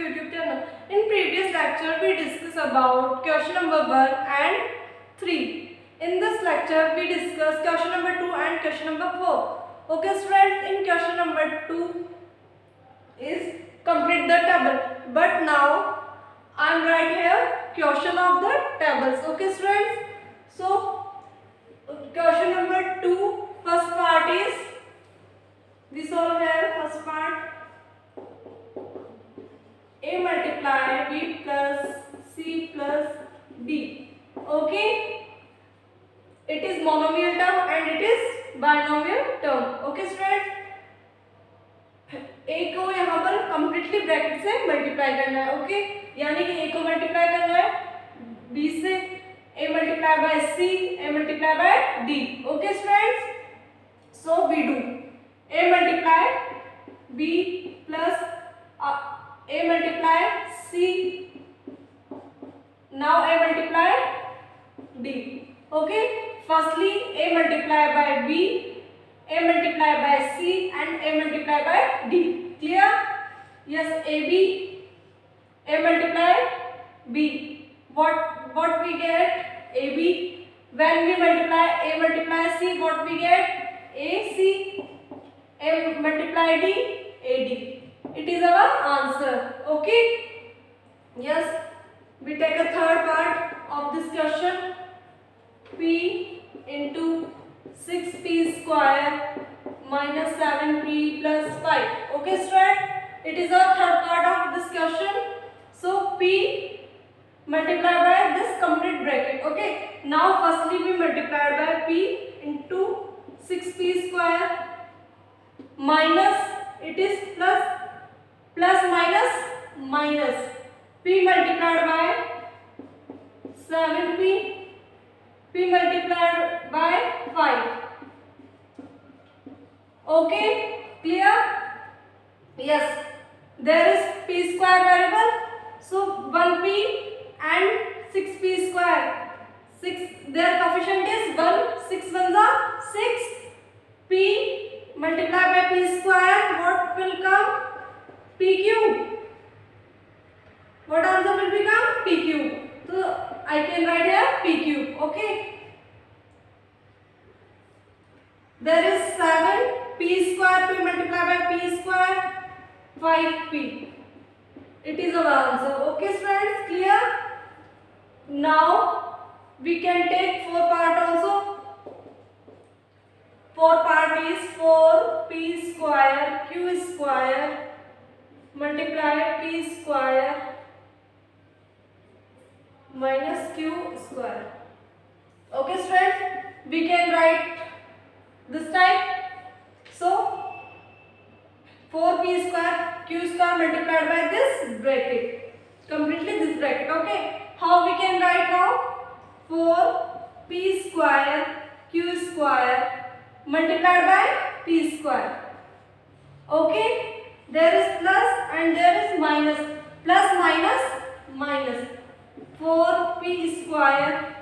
YouTube channel. In previous lecture, we discussed about question number 1 and 3. In this lecture, we discussed question number 2 and question number 4. Okay, students, in question number 2 is complete the table. But now, I am right here question of the tables. Okay, students. So, question number 2, first part is we solve here first part. A multiply B plus C plus D. Okay, it is monomial term and it is binomial term. Okay students, A को यहाँ पर completely bracket से multiply करना है. Okay, यानी कि A को multiply करना है B से, A multiply by C, A multiply by D. Okay students, so we do A multiply B plus A multiply C, now A multiply D. Okay, firstly A multiply by B, A multiply by C and A multiply by D. Clear? Yes, AB, A multiply B. What we get? AB. When we multiply A multiply C, what we get? AC. A multiply D, AD. It is our answer. Okay. Yes. We take a third part of this question. P into 6p square minus 7p plus 5. Okay, student. It is our third part of this question. So p multiplied by this complete bracket. Okay. Now firstly we multiply by p into 6p square minus, it is plus minus p multiplied by 7p, p multiplied by 5. Okay, clear? Yes, there is p square variable, so 1p and 6p square. 6, their coefficient is 1, 6 ones are 6. P multiplied by p square, what will come? P cube. What answer will become? P cube. So I can write here p cube. Okay. There is 7 p square, p multiplied by p square, 5p. It is our answer. Okay, friends, clear? Now we can take 4 part also. 4 part is 4p square q square multiply p square minus q square. Okay students, we can write this type. So 4p square q square multiplied by this bracket, completely this bracket. Okay, how we can write now? 4p square q square multiplied by p square. Okay, there is plus and there is minus. Plus minus 4p square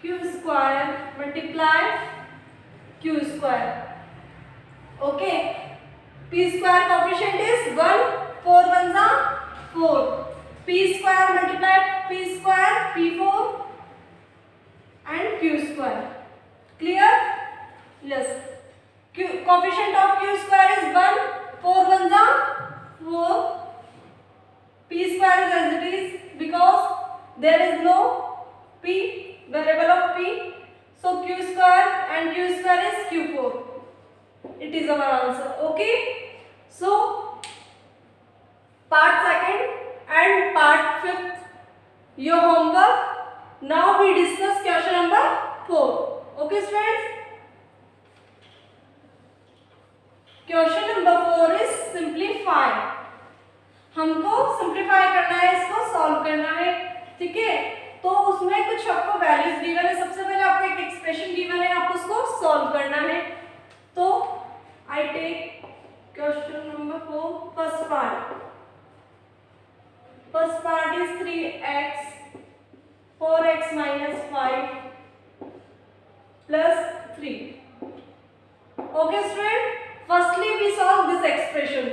q square multiply q square. Okay, p square coefficient is 1, 4 ones are 4. P square multiply p square, p4 and q square. Clear? Yes. Coefficient of q square is 1, 4 ones are 4. P square is as it is because there is no p, variable of p. So q square and q square is q4. It is our answer. Okay. So part second and part fifth, your homework. Now we discuss question number 4. Okay students. Question number 4 is simplify. हमको simplify करना है, इसको solve करना है. ठीक है, तो उसमें कुछ आपको वैल्यूज गिवन है. सबसे पहले आपको एक एक्सप्रेशन गिवन है, आपको उसको सॉल्व करना है. तो I take question number 4 first part. First part is 3x 4x minus 5 plus 3. Okay student, firstly we solve this expression.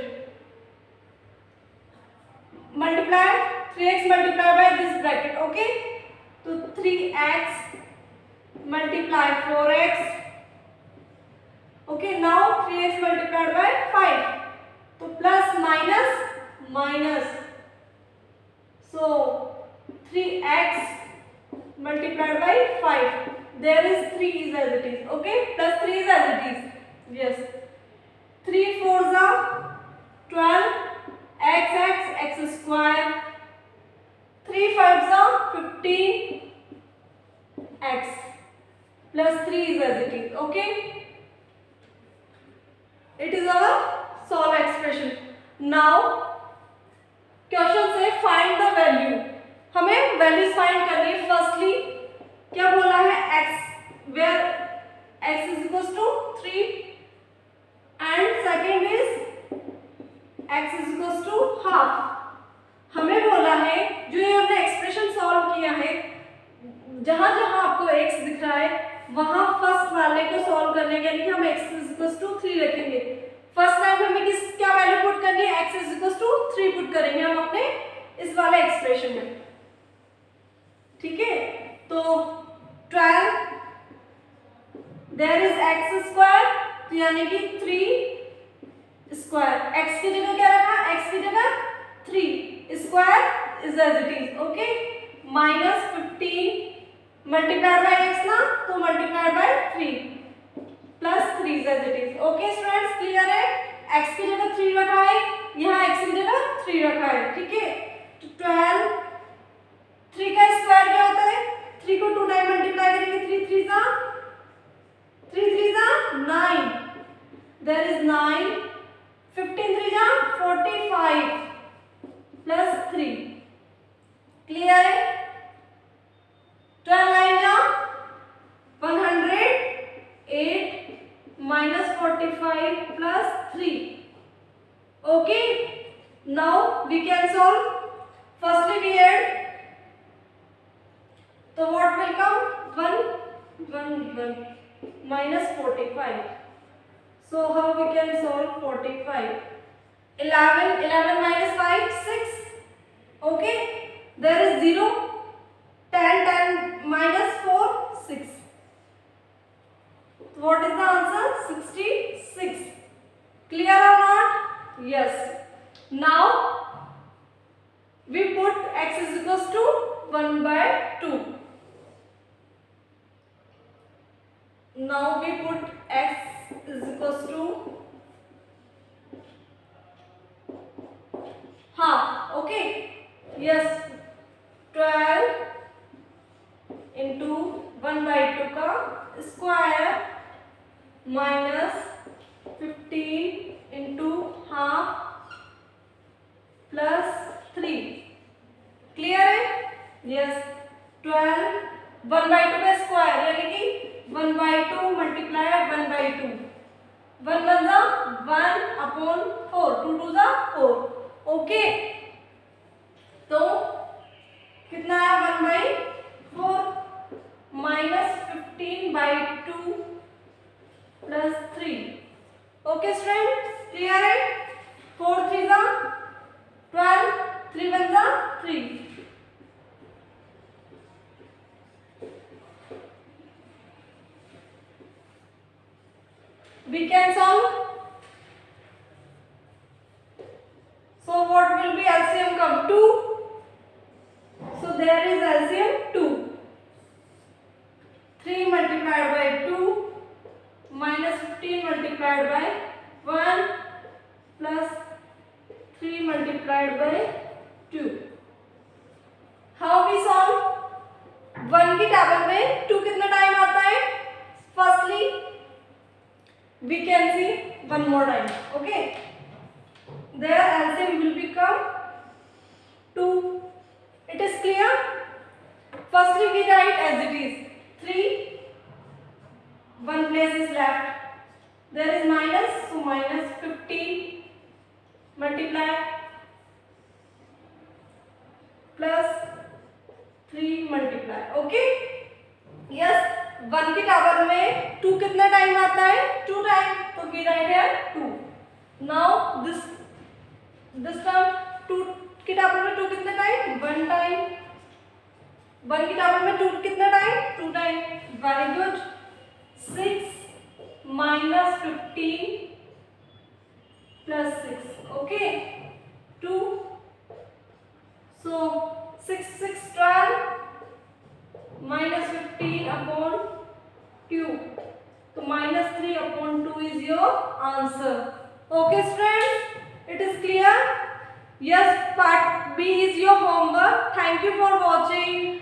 multiply 3x multiply by this bracket. Okay, तो 3x multiply 4x. Okay, now 3x multiplied by 5, तो plus minus minus, so 3x multiplied by 5, there is 3 is as it is. Okay, plus 3 is as it is. Yes, 3 4s are 12, x square, 3 5s are 15, x plus 3 is as it is. Okay, it is our solve expression. Now question से find the value, हमें values find करनी है. Firstly क्या बोला है, x where x is equal to 3 and second is x is equal to half. हमें बोला है जो ये हमने एक्सप्रेशन सॉल्व किया है, जहां जहां आपको x दिख रहा है वहां फर्स्ट वाले को सॉल्व करने के लिए हम x इज इक्वल टू 3 रखेंगे. फर्स्ट टाइम हमें किस क्या वैल्यू पुट करनी है, x is equal to 3 put करेंगे हम अपने इस वाले एक्सप्रेशन में. ठीक है, तो 12 देयर इज x स्क्वायर, तो यानी कि 3 स्क्वायर. x की जगह क्या रखा, x की जगह 3 square is as it is. Okay, minus 15 multiplied by x ना, तो multiplied by 3 plus 3 is as it is. Okay students, clear है. x की जगह 3 रखा है, यहाँ x की जगह 3 रखा है. ठीक है, तो 12, 3 का स्क्वायर क्या होता है, 3 को 2 टाइम मल्टीप्लाई करेंगे, 3 3 जा 9, देयर इज 9, 15 3 जा 45 प्लस 3. क्लियर है. 12 9 जा 108 minus 45 plus 3. Okay, now we can solve. Firstly we add, so what will come, 1 minus 45. So how we can solve 45, 11 minus 5 6. Okay, there is 0, 10 minus 4 6. What is the answer, 66. Clear or not? Yes. Now we put x is equals to 1 by 2. Now we put x is equals to half. Okay, yes, 12 into 1 by 2 का square minus 15 into half plus 3. Clear है. Yes, 12 1 by 2 का square यानी कि 1 by 2 multiply 1 by 2, 1 1 जा 1 upon 4, 2 2 जा 4. Okay, तो कितना है, 1 by 4 minus 15 by 2 plus 3. Okay students, clear है. 4 3 जा 12, 3 1 जा 3. We can solve. So what will be LCM come, 2. So there is LCM 2. 3 multiplied by 2 minus 15 multiplied by 1 plus 3 multiplied by 2. How we solve? 1 की table में 2 कितना time आता है? Firstly we can see one more time. Okay, their LCM will become 2. It is clear. Firstly we write as it is 3, 1 place is left, there is minus, so minus 15 multiply plus 3 multiply. Okay, yes, 1 की tower में 2 कितना time आता है, 2 time, तो we write here 2. Now this term 2 की tower में 1 की topper में 2 कितना time, 2 time, very good. 6 minus 15 plus 6, okay 2, सो 6 6 12 माइनस 15 अपॉन 2, तो -3/2 is your answer. Okay students, it is clear? Yes, part B is your homework. Thank you for watching.